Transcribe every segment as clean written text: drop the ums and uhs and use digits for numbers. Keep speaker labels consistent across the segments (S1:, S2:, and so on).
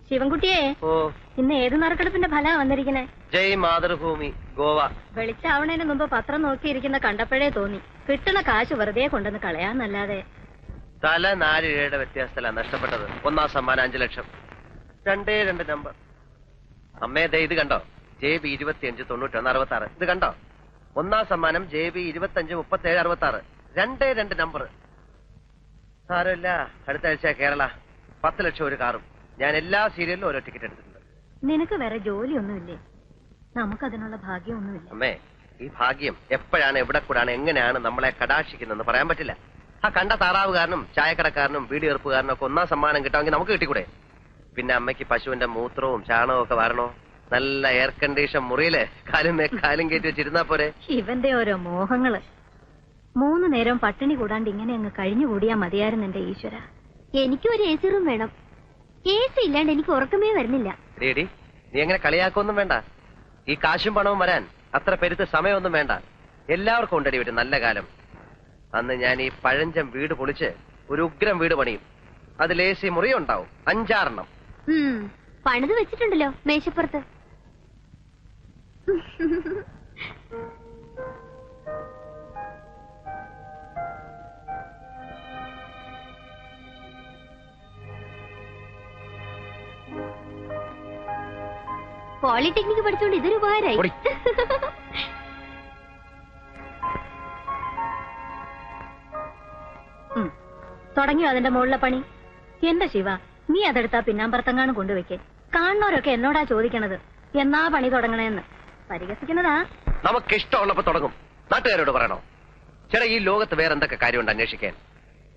S1: ശിവൻകുട്ടിയെ, ഇന്ന് ഏത് നറുക്കെടുപ്പിന്റെ ഫലാ വന്നിരിക്കണേ?
S2: ജയ് മാതൃഭൂമി ഗോവ.
S1: വെളിച്ചാവണേന് മുമ്പ് പത്രം നോക്കിയിരിക്കുന്ന കണ്ടപ്പോഴേ തോന്നി കിട്ടുന്ന കാശ് വെറുതെ കൊണ്ടുവന്ന് കളയാന്നല്ലാതെ.
S2: തല 4 രൂപയുടെ വ്യത്യാസത്തിലാണ് നഷ്ടപ്പെട്ടത്. ഒന്നാം സമ്മാനം 5 ലക്ഷം. 2 നമ്പർ. അമ്മേ, ഇത് കണ്ടോ? JB 25 91 66. ഇത് കണ്ടോ? ഒന്നാം സമ്മാനം JB 25 37 66. 2 നമ്പർ. സാരമില്ല, അടുത്ത ആഴ്ച കേരള 10 ലക്ഷം ഒരു കാറും. ഞാൻ എല്ലാ സീരിയലിലും ഓരോ ടിക്കറ്റ് എടുത്തിട്ടുണ്ട്.
S1: നിനക്ക് വേറെ ജോലിയൊന്നുമില്ലേ? നമുക്കതിനുള്ള ഭാഗ്യമൊന്നുമില്ല.
S2: അമ്മേ, ഈ ഭാഗ്യം എപ്പോഴാണ്, എവിടെ കൂടാണ്, എങ്ങനെയാണ് നമ്മളെ കടാക്ഷിക്കുന്നതെന്ന് പറയാൻ പറ്റില്ല. ആ കണ്ട താറാവുകാരനും ചായക്കടക്കാരനും വീടി എറുപ്പുകാരനും ഒക്കെ ഒന്നാം സമ്മാനം കിട്ടാമെങ്കിൽ നമുക്ക് കിട്ടിക്കൂടെ? പിന്നെ അമ്മയ്ക്ക് പശുവിന്റെ മൂത്രവും ചാണകവും ഒക്കെ വരണോ? നല്ല എയർ കണ്ടീഷൻ മുറിയില് കാലും കയറ്റി വെച്ചിരുന്നാ പോരെ?
S1: ഇവന്റെ ഓരോ മോഹങ്ങള്. 3 നേരം പട്ടിണി കൂടാണ്ട് ഇങ്ങനെ അങ്ങ് കഴിഞ്ഞുകൂടിയാ മതിയായിരുന്നു എന്റെ ഈശ്വര.
S3: എനിക്കും ഒരു AC റൂം വേണം. AC ഇല്ലാണ്ട് എനിക്ക് ഉറക്കമേ വരുന്നില്ല.
S2: റെഡി, നീ എങ്ങനെ കളിയാക്കൊന്നും വേണ്ട. ഈ കാശും പണവും വരാൻ അത്ര പെരുത്ത് സമയമൊന്നും വേണ്ട. എല്ലാവർക്കും ഉണ്ടടി ഒരു നല്ല കാലം. അന്ന് ഞാൻ ഈ പഴഞ്ചൻ വീട് പൊളിച്ച് ഒരു ഉഗ്രം വീട് പണിയും. അതിൽ AC മുറിയുണ്ടാവും 5-6 എണ്ണം.
S3: പണിത് വെച്ചിട്ടുണ്ടല്ലോ മേശപ്പുറത്ത്. പോളിടെക്നിക്ക് പഠിച്ചോണ്ട് ഇതൊരു ഉപകാരമായി.
S1: തുടങ്ങിയോ അതിന്റെ മുകളിലെ പണി? എന്റെ ശിവ, നീ അതെടുത്താ പിന്നാമ്പറത്തങ്ങാനും കൊണ്ടുവയ്ക്കേ. കാണുന്നവരൊക്കെ എന്നോടാ ചോദിക്കണത് എന്നാ പണി തുടങ്ങണേന്ന്. പരിഹസിക്കുന്നതാ.
S2: നമുക്ക് ഇഷ്ടമുള്ളപ്പോ തുടങ്ങും. നാട്ടുകാരോട് പറയണോ? ചേട്ടാ, ഈ ലോകത്ത് വേറെ എന്തൊക്കെ കാര്യമുണ്ട് അന്വേഷിക്കാൻ?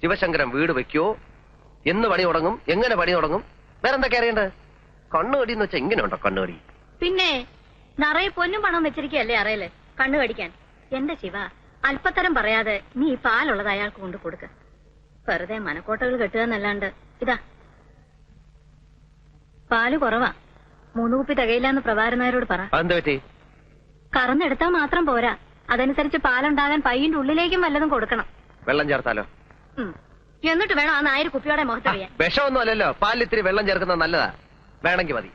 S2: ശിവശങ്കരൻ വീട് വെക്കോ? എന്ന് പണി തുടങ്ങും? എങ്ങനെ പണി തുടങ്ങും? വേറെന്തൊക്കെ അറിയണ്ടത്? കണ്ണുകടി എന്ന് വെച്ചാൽ ഇങ്ങനെ ഉണ്ടോ കണ്ണുകടി?
S1: പിന്നെ നിറയെ പൊന്നും പണം വെച്ചിരിക്കല്ലേ അറിയല്ലേ കണ്ണു കടിക്കാൻ. എന്റെ ശിവ, അല്പത്തരം പറയാതെ നീ ഈ പാലുള്ളത് അയാൾക്ക് കൊണ്ട് കൊടുക്ക. വെറുതെ മനക്കോട്ടകൾ കെട്ടുക എന്നല്ലാണ്ട്. ഇതാ പാല് കുറവാ, 3 കുപ്പി തികയില്ലാന്ന് പ്രഭാരനായരോട് പറ. കറന്നെടുത്താ മാത്രം പോരാ, അതനുസരിച്ച് പാലുണ്ടാകാൻ പയ്യന്റെ ഉള്ളിലേക്കും വല്ലതും കൊടുക്കണം.
S2: വെള്ളം ചേർത്താലോ?
S1: എന്നിട്ട് വേണം ആ 1000 കുപ്പിയോടെ മുഖത്തറിയാൻ.
S2: വിഷമൊന്നും അല്ലല്ലോ, പാലിൽ ഇത്തിരി വെള്ളം ചേർക്കുന്നത് നല്ലതാ. വേണമെങ്കിൽ മതി.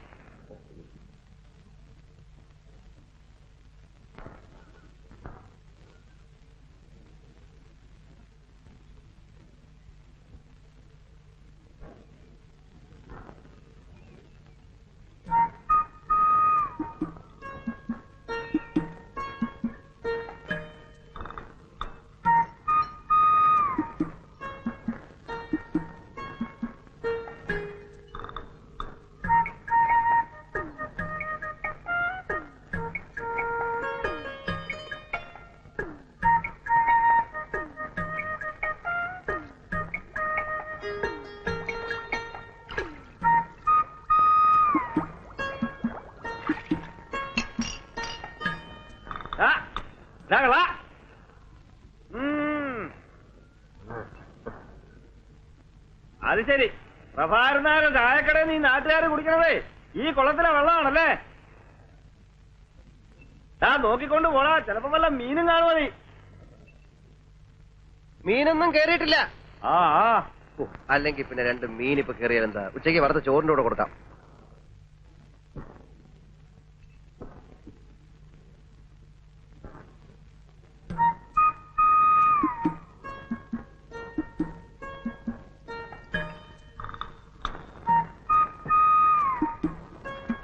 S4: അത് ശരി, പ്രഭാരനായ ചായക്കടയിൽ നീ നാട്ടുകാരെ കുടിക്കണതേ ഈ കുളത്തിലെ വെള്ളമാണല്ലേ? നോക്കിക്കൊണ്ട് പോടാ, ചിലപ്പോ വല്ല മീനും കാണുമോ? നീ
S2: മീനൊന്നും കേറിയിട്ടില്ല. അല്ലെങ്കിൽ പിന്നെ 2 മീൻ ഇപ്പൊ കയറിയാലെന്താ? ഉച്ചയ്ക്ക് വറുത്ത ചോറിന്റെ കൂടെ കൊടുക്കാം.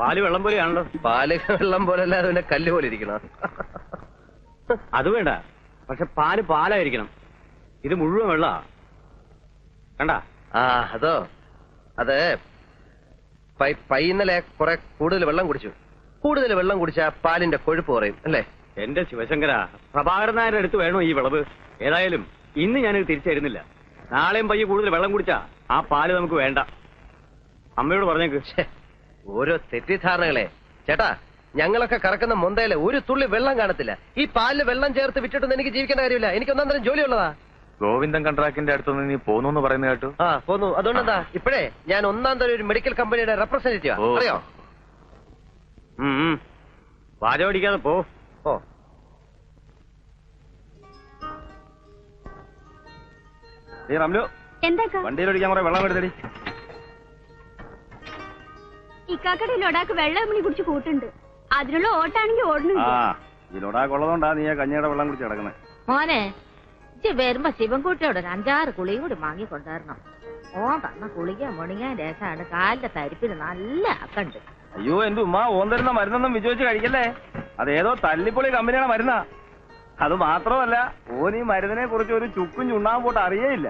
S4: പാല് വെള്ളം പോലെയാണല്ലോ.
S2: പാല് വെള്ളം പോലല്ല, അതിന്റെ കല്ല് പോലെ ഇരിക്കണം.
S4: അത് വേണ്ട, പക്ഷെ പാല് പാലായിരിക്കണം. ഇത് മുഴുവൻ വെള്ള കണ്ട.
S2: അതോ, അത് ഇന്നലെ കുറെ കൂടുതൽ വെള്ളം കുടിച്ചു. കൂടുതൽ വെള്ളം കുടിച്ചാ പാലിന്റെ കൊഴുപ്പ് കുറയും അല്ലേ?
S4: എന്റെ ശിവശങ്കര, പ്രഭാകരൻ നായരുടെ അടുത്ത് വേണോ ഈ വിളവ്? ഏതായാലും ഇന്ന് ഞാനിത് തിരിച്ചരുന്നില്ല. നാളെയും പയ്യെ കൂടുതൽ വെള്ളം കുടിച്ചാ ആ പാല് നമുക്ക് വേണ്ട. അമ്മയോട് പറഞ്ഞേക്ക്.
S2: ഓരോ തെറ്റിദ്ധാരണകളെ ചേട്ടാ. ഞങ്ങളൊക്കെ കറക്കുന്ന മൊന്തയില് ഒരു തുള്ളി വെള്ളം കാണത്തില്ല. ഈ പാലില് വെള്ളം ചേർത്ത് വിറ്റിട്ടൊന്നും എനിക്ക് ജീവിക്കേണ്ട കാര്യമില്ല. എനിക്ക് ഒന്നാം തരം ജോലിയുള്ളതാ.
S5: ഗോവിന്ദൻ കൺട്രാക്ടിന്റെ അടുത്തൊന്ന് നീ പോന്നു പറയുന്ന കേട്ടു.
S2: പോന്നു. അതുകൊണ്ടെന്താ ഇപ്പോഴേ ഞാൻ ഒന്നാം തരം ഒരു മെഡിക്കൽ കമ്പനിയുടെ റെപ്രസെന്റേറ്റീവാ. അറിയോ?
S4: വാചോടിക്കാതെ പോ. റംലു,
S3: എന്താക്കാ
S4: വണ്ടിയിലൊഴിക്കാൻ കുറെ വെള്ളം എടുത്തടി.
S3: ഇക്കാക്കടെ ലൊടാക്ക് വെള്ളം മണി കുടിച്ച് കൂട്ടുണ്ട്. അതിനുള്ള ഓട്ടാണെങ്കിൽ ഓടുന്നുണ്ട്.
S4: ഈ ലൊടാക്കുള്ളതുകൊണ്ടാ നീ ആ കഞ്ഞിയുടെ വെള്ളം കുടിച്ച് കിടക്കുന്നത്.
S6: മോനെ ഇജ്ജ് വരുമ്പോ ശിവൻകുട്ടിയോട് ഒരു 5-6 കുളിയും കൂടി വാങ്ങിക്കൊണ്ടായിരുന്നു. ഓൻ തന്ന കുളിക്കാൻ മുണിങ്ങാൻ രസമാണ്. കാലിന്റെ തരിപ്പിന് നല്ല അക്കണ്ട്.
S4: അയ്യോ എന്റെ ഉമ്മ, ഓൻ തരുന്ന മരുന്നൊന്നും വിജയിച്ച് കഴിക്കല്ലേ. അതേതോ തല്ലിപ്പൊളി കമ്പനിയുടെ മരുന്നാ. അത് മാത്രമല്ല, ഓൻ ഈ മരുന്നിനെ കുറിച്ച് ഒരു ചുക്കും ചുണ്ണാൻ പോട്ട് അറിയേയില്ല.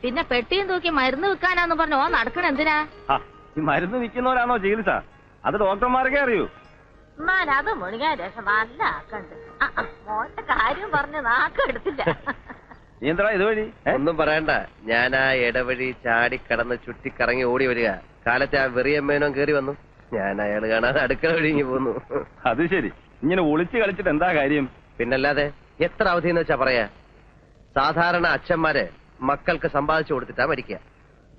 S6: പിന്നെ പെട്ടിയും തൂക്കി മരുന്ന് വിൽക്കാനാന്ന് പറഞ്ഞു ഓൻ നടക്കണ എന്തിനാ?
S4: ഈ മരുന്ന് വിൽക്കുന്നവരാണോ ചികിത്സ? അത് ഡോക്ടർമാർക്കേ അറിയൂ.
S6: എന്നാലും അത് മുണിങ്ങാൻ രസം നല്ല അക്കണ്ട്. മോന്റെ കാര്യം പറഞ്ഞ് നാക്കെടുത്തില്ല.
S4: നീ എന്താ ഇതുവഴി?
S2: ഒന്നും പറയണ്ട, ഞാൻ ആ ഇടവഴി ചാടിക്കടന്ന് ചുറ്റിക്കറങ്ങി ഓടി വരിക. കാലത്തെ ആ വെറിയമ്മേനോ കേറി വന്നു. ഞാൻ അയാൾ കാണാതെ അടുക്കള ഒഴുങ്ങി പോന്നു.
S4: അത് ശരി, ഇങ്ങനെ ഒളിച്ചു കളിച്ചിട്ട് എന്താ കാര്യം?
S2: പിന്നല്ലാതെ എത്ര അവധിയെന്ന് വെച്ചാ പറയാ. സാധാരണ അച്ഛന്മാര് മക്കൾക്ക് സമ്പാദിച്ചു കൊടുത്തിട്ടാ മരിക്കുക.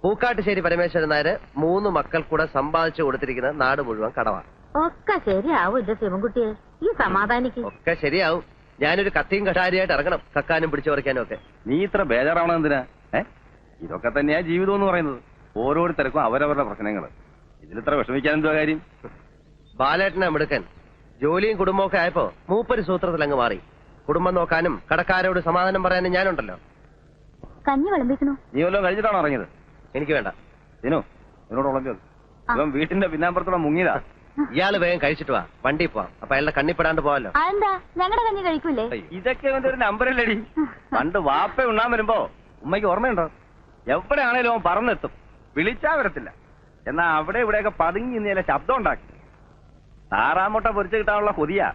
S2: പൂക്കാട്ടുശ്ശേരി പരമേശ്വരൻ നായര് 3 മക്കൾ കൂടെ സമ്പാദിച്ചു കൊടുത്തിരിക്കുന്ന നാട് മുഴുവൻ കടവാ.
S6: ഒക്കെ ശരിയാവും എന്റെ ശിവൻകുട്ടിയെ, ഈ സമാധാനിക്ക്.
S2: ഒക്കെ ശരിയാവും. ഞാനൊരു കത്തിയും കഠാരിയായിട്ട് ഇറങ്ങണം, കക്കാനും പിടിച്ചു പറിക്കാനും ഒക്കെ.
S4: നീ ഇത്ര ബേജാറാവണം എന്തിനാ? ഇതൊക്കെ തന്നെയാ ജീവിതം എന്ന് പറയുന്നത്. ഓരോരുത്തർക്കും അവരവരുടെ പ്രശ്നങ്ങൾ. ഇതിലിത്ര വിഷമിക്കാൻ എന്തോ കാര്യം?
S2: ബാലേട്ടനെ മിടുക്കൻ. ജോലിയും കുടുംബവും ഒക്കെ ആയപ്പോ മൂപ്പര് സൂത്രത്തിൽ അങ്ങ് മാറി. കുടുംബം നോക്കാനും കടക്കാരോട് സമാധാനം പറയാനും ഞാനുണ്ടല്ലോ.
S3: കഞ്ഞി വിളമ്പിക്കണോ?
S4: നീ വല്ലതും കഴിച്ചിട്ടാണോ ഇറങ്ങിയത്?
S2: എനിക്ക് വേണ്ട.
S4: ദിനു, എന്നോട് ഉളഞ്ഞത് ഇവൻ വീട്ടിന്റെ പിന്നാമ്പുറത്തോടെ മുങ്ങിയതാ.
S2: ഇയാള് വേഗം കഴിച്ചിട്ട് വാ, വണ്ടി പോവാം. അപ്പൊ അയാളുടെ കണ്ണിപ്പെടാണ്ട് പോവാലോ.
S3: അതെന്താ, ഞങ്ങളുടെ കഞ്ഞി കഴിക്കൂലേ?
S4: ഇതൊക്കെ ഇവന്റെ ഒരു നമ്പറല്ലേടി. പണ്ട് വാപ്പ ഉണ്ണാൻ വരുമ്പോ ഉമ്മയ്ക്ക് ഓർമ്മയുണ്ടോ? എവിടെയാണേലും അവൻ പറന്നെത്തും, വിളിച്ചാ വരത്തില്ല. എന്നാ അവിടെ ഇവിടെയൊക്കെ പതുങ്ങി ഇന്നലെ ശബ്ദം ഉണ്ടാക്കി. താറാമുട്ട പൊരിച്ചു കിട്ടാനുള്ള കൊതിയാ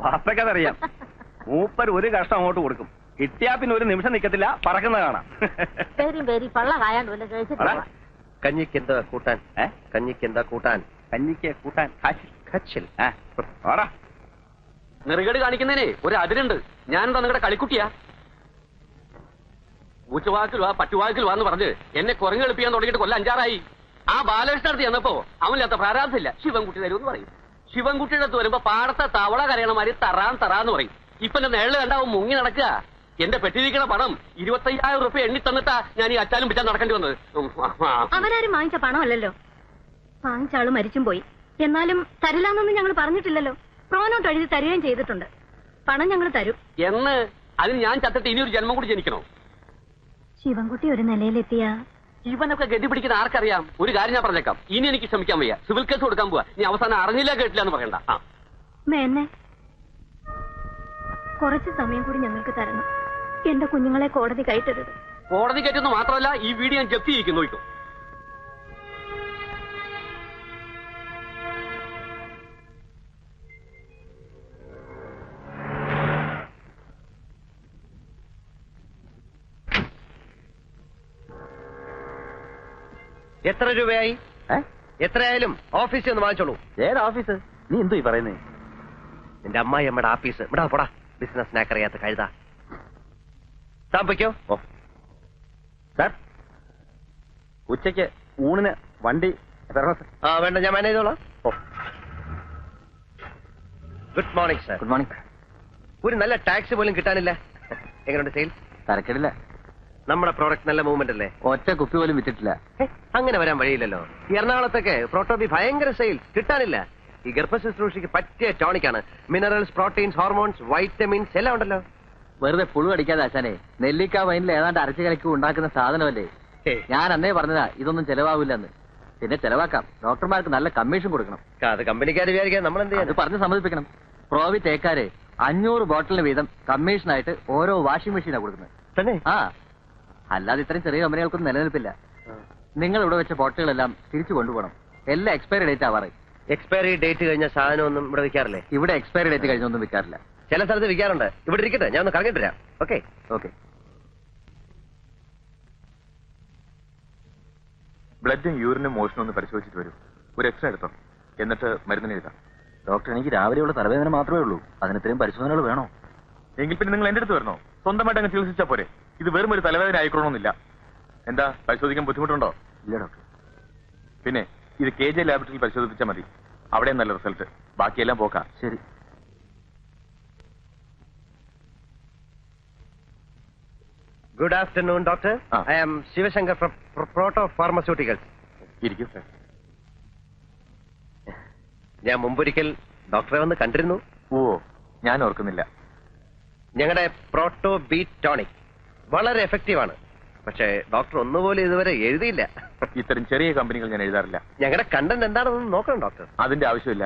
S4: വാപ്പയ്ക്കതറിയാം. മൂപ്പർ ഒരു കഷ്ടം അങ്ങോട്ട് കൊടുക്കും, കിട്ടിയാ പിന്നെ ഒരു നിമിഷം നിക്കത്തില്ല, പറക്കുന്ന കാണാം.
S6: പള്ള കായാണ്ട് വല്ല കഴിച്ചിട്ട്
S2: കഞ്ഞിക്ക് എന്താ കൂട്ടാൻ? കഞ്ഞിക്ക് എന്താ കൂട്ടാൻ?
S4: കഞ്ഞിക്ക് കൂട്ടാൻ
S2: കച്ചിൽ.
S7: നെറുകേട് കാണിക്കുന്നതിനെ ഒരു അതിരുണ്ട്. ഞാനെന്താ നിങ്ങളുടെ കളിക്കുട്ടിയാ? പൂച്ചവാക്കിൽ വാ പട്ടുവാക്കിൽ വാന്ന് പറഞ്ഞ് എന്നെ കുരങ്ങ് എളുപ്പിക്കാൻ തുടങ്ങിയിട്ട് കൊല്ലം 5-6 ആ ബാലകൃഷ്ണ അടുത്ത് ചെന്നപ്പോ അവനില്ലാത്ത പ്രാരാബ്ധമില്ല. ശിവൻകുട്ടി തരുമെന്ന് പറയും. ശിവൻകുട്ടിയുടെ അടുത്ത് വരുമ്പോ പാടത്തെ തവള കരയണമാതിരി തറാന്ന് പറയും. ഇപ്പൊ എന്റെ നേളിൽ കണ്ടാവും മുങ്ങി നടക്കുക. എന്റെ പെട്ടിരിക്കണ പണം 25,000 രൂപ എണ്ണി തന്നിട്ടാ ഞാൻ ഈ അച്ചാലും പിച്ചാൻ നടക്കേണ്ടി വന്നത്.
S1: അവരാരും വാങ്ങിച്ച പണമല്ലല്ലോ. വാങ്ങിച്ച ആള് മരിച്ചും പോയി. എന്നാലും തരില്ലാന്നൊന്നും ഞങ്ങൾ പറഞ്ഞിട്ടില്ലല്ലോ. പ്രോനോട്ട് എഴുതി തരികയും ചെയ്തിട്ടുണ്ട്. പണം ഞങ്ങൾ തരും
S7: എന്ന്. അതിന് ഞാൻ ചത്തിട്ട് ഇനിയൊരു ജന്മം കൂടി ജനിക്കണോ?
S1: ശിവൻകുട്ടി ഒരു നിലയിലെത്തിയ
S7: ഇവനൊക്കെ ഗതി പിടിക്കുന്ന ആർക്കറിയാം? ഒരു കാര്യം ഞാൻ പറഞ്ഞേക്കാം, ഇനി എനിക്ക് ശ്രമിക്കാൻ വയ്യ. സിവിൽ കേസ് കൊടുക്കാൻ പോവാ. നീ അവസാനം അറിഞ്ഞില്ല കേട്ടില്ല എന്ന് പറയണ്ട.
S1: മേന്നെ, കുറച്ച് സമയം കൂടി ഞങ്ങൾക്ക് തരണം. എന്റെ കുഞ്ഞുങ്ങളെ കോടതി കയറ്റരുത്.
S7: കോടതി കയറ്റുന്നു മാത്രമല്ല, ഈ വീഡിയോ ഞാൻ ജപ്തി ചെയ്യിക്കുന്നു. നോക്കൂ.
S2: എത്ര രൂപയായി? എത്രയായാലും ഓഫീസിൽ ഒന്ന് വാങ്ങിച്ചോളൂ.
S4: ഏതാ ഓഫീസ്? നീ എന്തോ ഈ പറയുന്നേ?
S2: നിന്റെ അമ്മായി അമ്മയുടെ ആഫീസ്. ഇവിടെ പോടാ, ബിസിനസ് നാക്കറിയാത്ത കഴുതാ. താമ്പയ്ക്കോ?
S4: സാർ, ഉച്ചയ്ക്ക് ഊണിന് വണ്ടി
S2: വേണ്ട, ഞാൻ മാനേജ് ചെയ്തോളാം. Good morning sir.
S4: Good morning.
S2: ഒരു നല്ല ടാക്സി പോലും കിട്ടാനില്ല. എങ്ങനെയുണ്ട് സെയിൽ?
S4: തരക്കേടില്ല.
S2: നമ്മുടെ പ്രോഡക്റ്റ് നല്ല മൂവ്മെന്റ് അല്ലേ?
S4: ഒറ്റ കുപ്പി പോലും വിറ്റിട്ടില്ല.
S2: അങ്ങനെ വരാൻ വഴിയില്ലല്ലോ. ഈ എറണാകുളത്തൊക്കെ പ്രോട്ടോബി ഭയങ്കര സെയിൽ, കിട്ടാനില്ല. ഈ ഗർഭശുശ്രൂഷയ്ക്ക് പറ്റിയ ടോണിക്കാണ്. മിനറൽസ്, പ്രോട്ടീൻസ്, ഹോർമോൺസ്, വൈറ്റമിൻസ് എല്ലാം ഉണ്ടല്ലോ.
S8: വെറുതെ പുഴു അടിക്കാതെ അച്ഛനെ, നെല്ലിക്ക വൈനിൽ ഏതാണ്ട് അരച്ചു കലക്കി ഉണ്ടാക്കുന്ന സാധനമല്ലേ. ഞാൻ അന്നേ പറഞ്ഞതാ ഇതൊന്നും ചെലവാവില്ലെന്ന്. പിന്നെ ചെലവാക്കാം, ഡോക്ടർമാർക്ക് നല്ല കമ്മീഷൻ കൊടുക്കണം.
S2: അത് കമ്പനിക്കാർ വിചാരിക്കാൻ നമ്മൾ എന്ത് ചെയ്യാൻ?
S8: പറഞ്ഞ് സമ്മതിപ്പിക്കണം. പ്രോവി തേക്കാരെ 500 ബോട്ടിലിന് വീതം കമ്മീഷനായിട്ട് ഓരോ വാഷിംഗ് മെഷീനാണ് കൊടുക്കുന്നത്.
S2: തന്നെ?
S8: അല്ലാതെ ഇത്രയും ചെറിയ കമ്പനികൾക്കൊന്നും നിലനിൽപ്പില്ല. നിങ്ങൾ ഇവിടെ വെച്ച ബോട്ടിലുകളെല്ലാം തിരിച്ചു കൊണ്ടുപോകണം. എല്ലാം എക്സ്പയറി ഡേറ്റ് ആവാറ്.
S2: എക്സ്പയറി ഡേറ്റ് കഴിഞ്ഞ സാധനം ഒന്നും ഇവിടെ വിൽക്കാറില്ലേ?
S8: ഇവിടെ എക്സ്പയറി ഡേറ്റ് കഴിഞ്ഞൊന്നും വിൽക്കാറില്ല.
S2: ചില സ്ഥലത്ത് വിൽക്കാറുണ്ട്. ഇവിടെ ഇരിക്കട്ടെ, ഞാൻ ഒന്ന് കറങ്ങിട്ട് വരാം. Okay
S8: okay.
S5: ബ്ലഡും യൂറിനും മോഷനും ഒന്ന് പരിശോധിച്ചിട്ട് വരൂ. ഒരു എക്സ്റേ എടുത്തോ, എന്നിട്ട് മരുന്നിന് എഴുതാം.
S8: ഡോക്ടർ, എനിക്ക് രാവിലെയുള്ള തലവേദന മാത്രമേ ഉള്ളൂ. അതിന് ഇത്രയും പരിശോധനകൾ വേണോ?
S5: എങ്കിൽ പിന്നെ നിങ്ങൾ എന്റെ അടുത്ത് വരണോ? സ്വന്തമായിട്ട് അങ്ങ് ചികിത്സിച്ചാ പോരെ. ഇത് വെറും ഒരു തലവേദന ആയിക്കൊള്ളണമെന്നില്ല. എന്താ, പരിശോധിക്കാൻ ബുദ്ധിമുട്ടുണ്ടോ?
S8: ഇല്ല ഡോക്ടർ.
S5: പിന്നെ ഇത് KJ ലാബറട്ടറിയിൽ പരിശോധിച്ചാൽ മതി. അവിടെ നല്ല റിസൾട്ട്. ബാക്കിയെല്ലാം പോക്കാം.
S8: ശരി.
S2: Good afternoon doctor.
S5: ആ.
S2: I am Shivashankar from proto pharmaceuticals.
S5: ഇരിക്കും സർ.
S2: ഞാൻ മുമ്പൊരിക്കൽ ഡോക്ടറെ വന്ന് കണ്ടിരുന്നു.
S5: ഓ, ഞാൻ ഓർക്കുന്നില്ല.
S2: ഞങ്ങളുടെ പ്രോട്ടോ ബീറ്റ് ടോണിക് വളരെ എഫക്റ്റീവ് ആണ്. പക്ഷേ ഡോക്ടർ ഒന്നുപോലെ ഇതുവരെ എഴുതിയില്ല.
S5: ഇത്തരം ചെറിയ കമ്പനികൾ ഞാൻ എഴുതാറില്ല.
S2: ഞങ്ങളുടെ കണ്ടന്റ് എന്താണെന്ന് നോക്കണം ഡോക്ടർ.
S5: അതിന്റെ ആവശ്യമില്ല.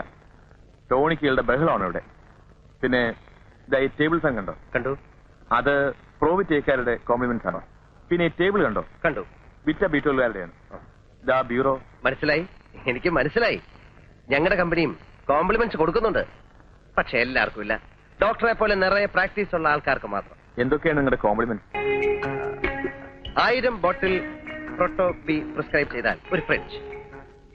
S5: ടോണിക്കുകളുടെ ബഹളമാണ് ഇവിടെ. പിന്നെ ഈ ടേബിൾ ഫാൻ കണ്ടോ?
S2: കണ്ടു.
S5: അത് പ്രോവിറ്റേക്കാരുടെ കോംപ്ലിമെന്റ്സ് ആണ്. പിന്നെ ഈ ടേബിൾ കണ്ടോ?
S2: കണ്ടു.
S5: ബിറ്റ ബീറ്റോളുകാരുടെയാണ്. ദാ ബ്യൂറോ.
S2: മനസ്സിലായി, എനിക്ക് മനസ്സിലായി. ഞങ്ങളുടെ കമ്പനിയും കോംപ്ലിമെന്റ്സ് കൊടുക്കുന്നുണ്ട്. പക്ഷെ എല്ലാവർക്കും ഇല്ല. ഡോക്ടറെ പോലെ നിറയെ പ്രാക്ടീസ് ഉള്ള ആൾക്കാർക്ക് മാത്രം.
S5: എന്തൊക്കെയാണ് നിങ്ങളുടെ compliments?
S2: 1000 bottle Proto B prescribe ചെയ്താൽ ഒരു ഫ്രിഡ്ജ്,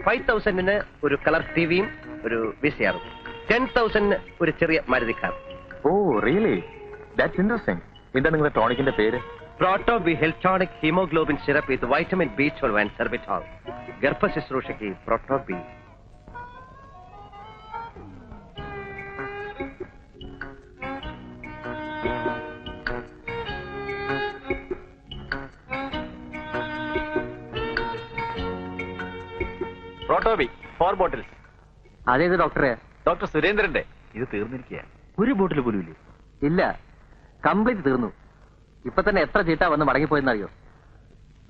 S2: 5000 ഒരു കളർ ടിവിയും ഒരു VCRും, 10,000 ഒരു ചെറിയ Maruti car.
S5: Oh really, that's interesting. എന്താ നിങ്ങളുടെ ടോണിക്കിന്റെ പേര്?
S2: Proto B heltonic haemoglobin syrup with vitamin B12 and sorbitol. ഗർഭ ശുശ്രൂഷയ്ക്ക് പ്രോട്ടോ ബി.
S4: പ്രോട്ടോബി 4 ബോട്ടിൽസ്.
S8: അതേത് ഡോക്ടറെ?
S4: ഡോക്ടർ സുരേന്ദ്രന്റെ. ഇത് തീർന്നിരിക്കുക. ഒരു ബോട്ടിൽ പോലും ഇല്ലേ?
S8: ഇല്ല, കംപ്ലീറ്റ് തീർന്നു. ഇപ്പൊ തന്നെ എത്ര ചീട്ടാ വന്ന് മടങ്ങിപ്പോയെന്നറിയോ?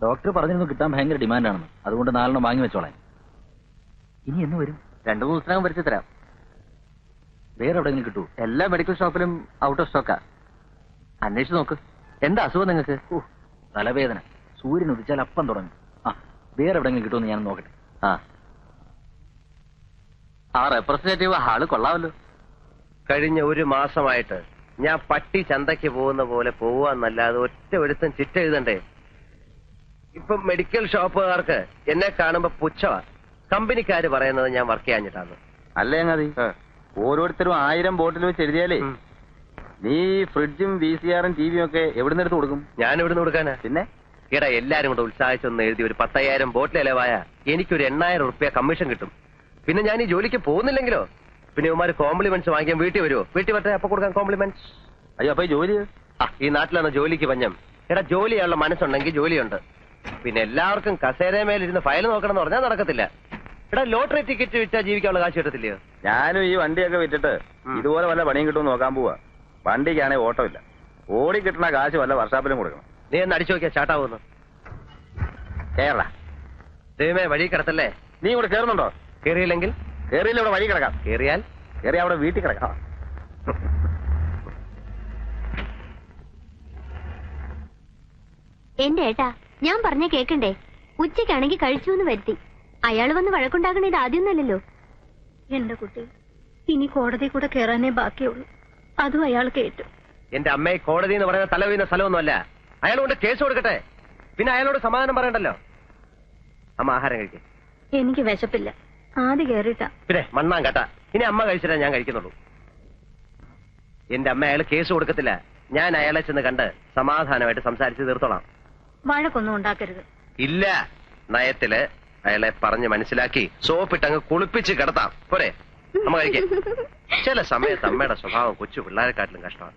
S9: ഡോക്ടർ പറഞ്ഞിരുന്നു കിട്ടാൻ ഭയങ്കര ഡിമാൻഡാണെന്ന്. അതുകൊണ്ട് 4 വാങ്ങി വെച്ചോളാൻ. ഇനി എന്ന് വരും?
S8: 2 ദിവസത്തിനകം വരച്ചു തരാം.
S9: വേറെ എവിടെയെങ്കിലും കിട്ടൂ?
S8: എല്ലാ മെഡിക്കൽ ഷോപ്പിലും ഔട്ട് ഓഫ് സ്റ്റോക്കാ. അന്വേഷിച്ച് നോക്ക്. എന്താ അസുഖം നിങ്ങൾക്ക്?
S9: തലവേദന. സൂര്യൻ ഉദിച്ചാൽ അപ്പം തുടങ്ങും. ആ, വേറെ എവിടെയെങ്കിലും കിട്ടുമെന്ന് ഞാൻ നോക്കട്ടെ.
S8: ആ റെപ്രസെന്റേറ്റീവ് ആള് കൊള്ളാമല്ലോ.
S2: കഴിഞ്ഞ ഒരു മാസമായിട്ട് ഞാൻ പട്ടി ചന്തയ്ക്ക് പോകുന്ന പോലെ പോവാന്നല്ലാതെ ഒറ്റ ഒരുത്തൻ ചിറ്റ എഴുതണ്ടേ. ഇപ്പൊ മെഡിക്കൽ ഷോപ്പുകാർക്ക് എന്നെ കാണുമ്പോ പുച്ഛവാ. കമ്പനിക്കാര് പറയുന്നത് ഞാൻ വർക്ക് ചെയ്യാഞ്ഞിട്ടാണ്.
S4: അല്ലേ അങ്ങതി, ഓരോരുത്തരും 1000 ബോട്ടിൽ വെച്ച് എഴുതിയാലേ നീ ഫ്രിഡ്ജും VCRും ടിവിയും ഒക്കെ എവിടുന്ന് എടുത്ത് കൊടുക്കും?
S2: ഞാൻ എവിടുന്ന് കൊടുക്കാനാ?
S4: പിന്നെ
S2: ഈടാ എല്ലാരും കൂടെ ഉത്സാഹിച്ചൊന്ന് എഴുതി ഒരു 10,000 ബോട്ടിൽ ഇലവായ എനിക്കൊരു 8,000 റുപ്യ കമ്മീഷൻ കിട്ടും. പിന്നെ ഞാൻ ഈ ജോലിക്ക് പോകുന്നില്ലെങ്കിലോ? പിന്നെ ഇവന്മാര് കോംപ്ലിമെന്റ്സ് വാങ്ങിക്കാൻ വീട്ടിൽ വരുമോ? വീട്ടിൽ വരട്ടെ, അപ്പൊ കൊടുക്കാൻ കോംപ്ലിമെന്റ്സ്.
S4: അയ്യോ, അപ്പൊ ഈ ജോലി
S2: ഈ നാട്ടിലാണ് ജോലിക്ക് പഞ്ഞം. എടാ ജോലി ചെയ്യാനുള്ള മനസ്സുണ്ടെങ്കിൽ ജോലിയുണ്ട്. പിന്നെ എല്ലാവർക്കും കസേരമേലിരുന്ന് ഫയൽ നോക്കണം എന്ന് പറഞ്ഞാൽ നടക്കത്തില്ല. എടാ ലോട്ടറി ടിക്കറ്റ് വിറ്റാ ജീവിക്കാനുള്ള കാശ് കിട്ടത്തില്ലയോ?
S4: ഞാനും ഈ വണ്ടിയൊക്കെ വിറ്റിട്ട് ഇതുപോലെ വല്ല പണിയും കിട്ടുമെന്ന് നോക്കാൻ പോവാ. വണ്ടിക്കാണെങ്കിൽ ഓട്ടോ ഇല്ല. ഓടി കിട്ടുന്ന കാശ് വല്ല വർഷാപ്പിലും കൊടുക്കണം.
S2: നീ ഒന്ന് അടിച്ചു നോക്കിയാ ചാട്ടാവുന്നു.
S4: കേരള
S2: ദൈവമേ, വഴി കിടത്തല്ലേ.
S4: നീ ഇവിടെ കയറുന്നുണ്ടോ?
S2: കേറിയില്ലെങ്കിൽ?
S4: കേറിയില്ല, ഇവിടെ വഴി കിടക്കാം.
S2: കേറിയാൽ?
S4: കേറി അവിടെ വീട്ടിൽ കിടക്കാം.
S3: എന്റെ ഏട്ടാ, ഞാൻ പറഞ്ഞ കേക്കണ്ടേ? ഉച്ചയ്ക്കാണെങ്കിൽ കഴിച്ചു എന്ന് വരുത്തി. അയാൾ വന്ന് വഴക്കുണ്ടാക്കണ ഇത് ആദ്യമൊന്നല്ലല്ലോ.
S1: എന്റെ കുട്ടി, ഇനി കോടതി കൂടെ കയറാനേ ബാക്കിയുള്ളൂ. അതും അയാൾ കേട്ടു.
S2: എന്റെ അമ്മയെ കോടതി എന്ന് പറയുന്ന തല വീഴുന്ന സ്ഥലമൊന്നുമല്ല. അയാളോട് കേസ് കൊടുക്കട്ടെ. പിന്നെ അയാളോട് സമാധാനം പറയണ്ടല്ലോ. അമ്മ ആഹാരം കഴിക്കേ.
S1: എനിക്ക് വിശപ്പില്ല. ആദ്യം കേറിട്ടാ.
S2: പിന്നെ മണ്ണാൻ കേട്ടാ. ഇനി അമ്മ കഴിച്ചിട്ടാ ഞാൻ കഴിക്കുന്നുള്ളൂ. എന്റെ അമ്മ അയാൾ കേസ് കൊടുക്കത്തില്ല. ഞാൻ അയാളെ ചെന്ന് കണ്ട് സമാധാനമായിട്ട് സംസാരിച്ച് തീർത്തോളാം.
S1: വഴക്കൊന്നും ഉണ്ടാക്കരുത്.
S2: ഇല്ല, നയത്തില് അയാളെ പറഞ്ഞ് മനസ്സിലാക്കി സോപ്പിട്ടങ്ങ് കുളിപ്പിച്ച് കിടത്താം. പോരെ? അമ്മ കഴിക്കേ. ചില സമയത്ത് അമ്മയുടെ സ്വഭാവം കൊച്ചു പിള്ളേരെക്കാട്ടിലും കഷ്ടമാണ്.